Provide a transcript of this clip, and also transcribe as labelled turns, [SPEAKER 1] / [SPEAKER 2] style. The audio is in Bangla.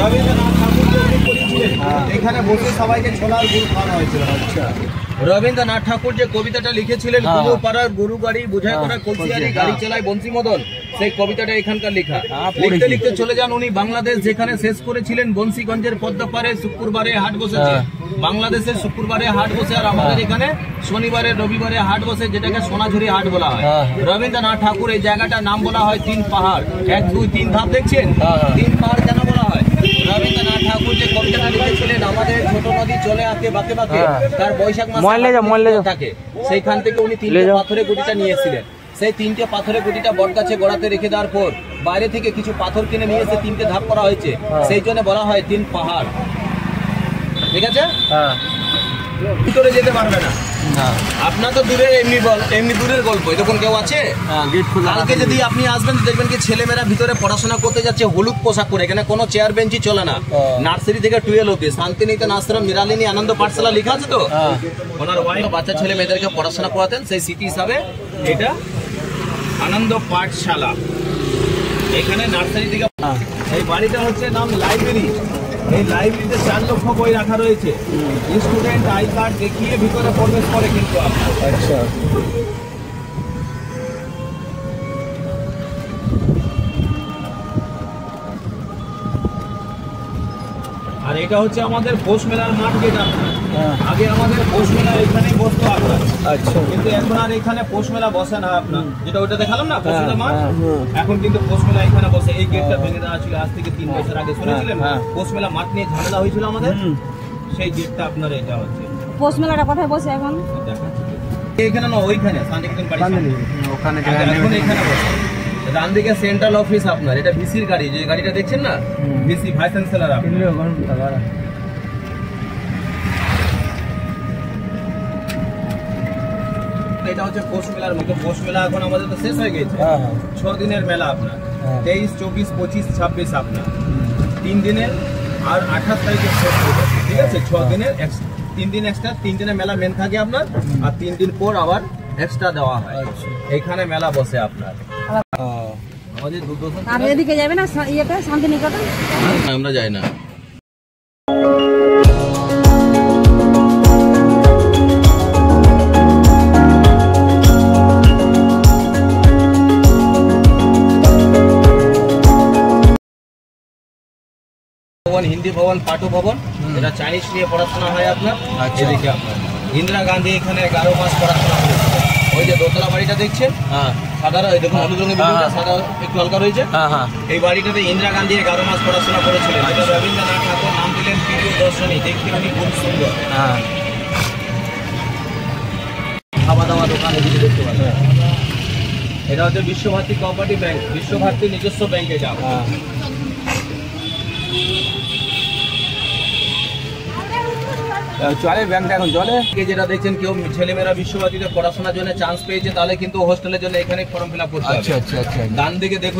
[SPEAKER 1] রবীন্দ্রনাথ ঠাকুর এখানে বসে সবাইকে ছোলার গুড় খাওয়ানো হয়েছিল। আচ্ছা, রবীন্দ্রনাথ ঠাকুর যে কবিতাটা লিখেছিলেন, গরু পাড়ার গরু গাড়ি বোঝাই করা কলসিয়ারি গাড়ি চালায় বংশী মদন, সেই কবিতাটা এখানকার লেখা। লিখতে লিখতে চলে যান উনি বাংলাদেশ, যেখানে শেষ করেছিলেন বংশীগঞ্জের পদ্মাপাড়ে শুক্রবারে হাট বসেছে। বাংলাদেশের শুক্রবারে হাট বসে, আর আমাদের এখানে শনিবারে রবিবারে হাট বসে, যেটাকে সোনাঝুরি হাট বলা হয়। রবীন্দ্রনাথ ঠাকুর এই জায়গাটার নাম বলা হয় তিন পাহাড়। 1 2 3 ধাপ দেখছেন, তিন পাহাড় কেন বলা হয়? রবীন্দ্রনাথ ঠাকুর যে কবিতাটা লিখেছিলেন, আমাদের ছোট নদী চলে আসে বাঁকে বাঁকে, তার বৈশাখ মাসে থাকে, সেইখান থেকে উনি 3টে পাথরের গুটিটা নিয়েছিলেন। সেই 3টে পাথরের গুটিটা বটগাছে গোড়াতে রেখে দেওয়ার পর বাইরে থেকে কিছু পাথর কিনে নিয়ে এসে 3টে ধাপ করা হয়েছে, সেই জন্য বলা হয় 3 পাহাড়। ঠিক আছে, ভিতরে যেতে পারবে না আপনার তো দূরে, এমনি দূরের গল্প। যখন কেউ আছে কালকে যদি আপনি আসবেন দেখবেন কি ছেলেমেয়েরা ভিতরে পড়াশোনা করতে যাচ্ছে হলুদ পোশাক পরে, এখানে কোনো চেয়ার বেঞ্চি চলে না। নার্সারি থেকে 12 অব্দি শান্তিনিকেতন আশ্রম মৃণালিনী আনন্দ পাঠশালা লেখা আছে তো, ওনার ওয়াইফ বাচ্চা ছেলে মেয়েদেরকে পড়াশোনা করাতেন, সেই স্মৃতি হিসাবে এটা আনন্দ পাঠশালা। এখানে নার্সারি থেকে এই বাড়িটা হচ্ছে নাম লাইব্রেরি। এই লাইব্রেরিতে 4 লক্ষ বই রাখা রয়েছে। স্টুডেন্ট আই কার্ড দেখিয়ে ভিতরে প্রবেশ করে কিন্তু। আচ্ছা, আর এটা হচ্ছে আমাদের পৌষ মেলার মাঠ, যেটা আগে আমাদের পৌষ মেলা এখানেই বসতো আপনার। আচ্ছা, কিন্তু এখন আর এখানে পৌষ মেলা বসে না আপনার, যেটা ওইটা দেখালাম না পৌষ মেলা মাঠ, এখন কিন্তু পৌষ মেলা এখানে বসে। এই গেটটা ভেঙে দেওয়া ছিল আজ থেকে 3 বছর আগে, শুনেছিলেন পৌষ মেলা মাঠ নিয়ে ঝামেলা হয়েছিল আমাদের, সেই গেটটা আপনার এটা হচ্ছে।
[SPEAKER 2] পৌষ মেলাটা কোথায় বসে এখন?
[SPEAKER 1] এখানে না, ওইখানে শান্তিনিকেতন বাড়ি ওখানে, এখন এখানে বসে। ডান দিকে সেন্ট্রাল অফিস আপনার, এটা ভিসির গাড়ি, যে গাড়িটা দেখছেন না, ভিসি ভাইস চ্যান্সেলর। এটা হচ্ছে পৌষ মেলার মতো। পৌষ মেলা এখন আমাদের তো শেষ হয়ে গেছে। 6 দিনের মেলা আপনার, 23, 24, 25, 26 আপনার 3 দিনের, আর 28 তারিখে শেষ হয়ে যাচ্ছে। ঠিক আছে, 6 দিনের 3 দিন এক্সট্রা, 3 দিনের মেলা মেন থাকে আপনার, আর 3 দিন পর আবার এক্সট্রা দেওয়া হয়। এইখানে মেলা বসে আপনার। আমাদের
[SPEAKER 2] আর এদিকে যাবে না ইয়েটা শান্তিনিকেতন?
[SPEAKER 1] আমরা যাই না। হিন্দি ভবন, পাটু ভবন, এটা চাইনিজ নিয়ে পড়াশোনা হয় আপনার। এদিকে আপনার ইন্দিরা গান্ধী এখানে 11 মাস পড়াশোনা করেছিল। ওই যে দোতলা বাড়িটা দেখছেন, সাদা, দেখুন হলুদ রঙের বিল্ডিংটা, সাদা একটু হালকা রয়েছে। এই বাড়িটাতে ইন্দিরা গান্ধী 11 মাস পড়াশোনা করেছিলেন। এটা রবীন্দ্রনাথ ঠাকুর নাম দিলেন প্রিয় দর্শনী, দেখতে উনি খুব সুন্দর। খাওয়া দাওয়া দোকান এদিকে দেখতে পাবেন। এটা হচ্ছে বিশ্বভারতী কোঅপারেটিভ ব্যাংক, বিশ্বভারতী নিজস্ব ব্যাংকে যাও। চলে ব্যাংকটা এখন চলে। যেটা দেখছেন কেউ ছেলেমেয়েরা বিশ্বভারতীতে পড়াশোনার জন্য চান্স পেয়েছে, তাহলে কিন্তু হোস্টেলের জন্য এখানে ফর্ম ফিল আপ করতে হবে। আচ্ছা, ডান দিকে দেখুন